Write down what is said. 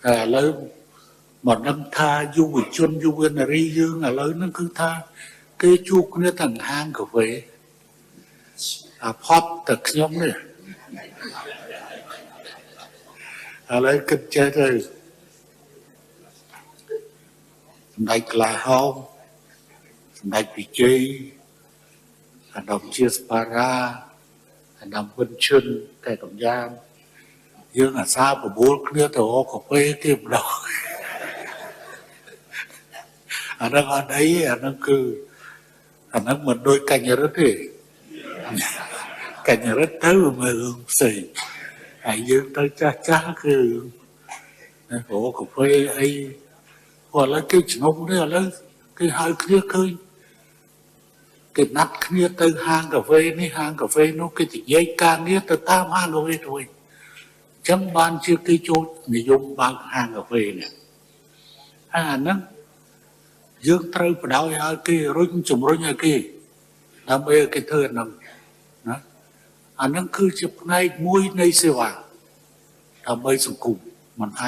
ឥឡូវមកដឹងថាយុវជនយុវនារីយើងឥឡូវហ្នឹងគឺថាគេជួបគ្នាទាំងហាងកាហ្វេអាផត់តែខ្ញុំនេះឥឡូវគិតចេះទៅសម្ដេចក្លាហោមសម្ដេចវិជ័យអាដាមជាស្បារ៉ាអាដាមវិនឈុនតែកំយ៉ានយើងអាសាបបួលគ្នាទៅរកកាហ្វេគេម្ដងអាហ្នឹងអត់អីអាហ្នឹងគឺអាហ្នឹងមិនដូចកញ្ញរិទ្ធទេកញ្ញរិទ្ធទៅមើលផ្សេងហើយយើងទៅចាស់ចាស់គឺរកកាហ្វេអីព្រោះឥឡូវគេជំនុំនេះឥឡូវគេហៅគ្នាឃើញគេណាត់គ្នាទៅហាងកាហ្វេនេះហាងកាហ្វេនោះគេនិយាយការងារទៅតាមហាងកាហ្វេទៅវិញចឹងបានជាគេចូលនិយមបើកហាងកាហ្វេនេះអាហ្នឹងយើងត្រូវបដ ாய் ឲ្យគេរុញជំរុញឲ្យគេដើម្បីឲ្យគេធ្វើអាហ្នឹងណាអាហ្នឹងគឺជាផ្នែកមួយនៃសេវាដើម្បីសង្គមមិន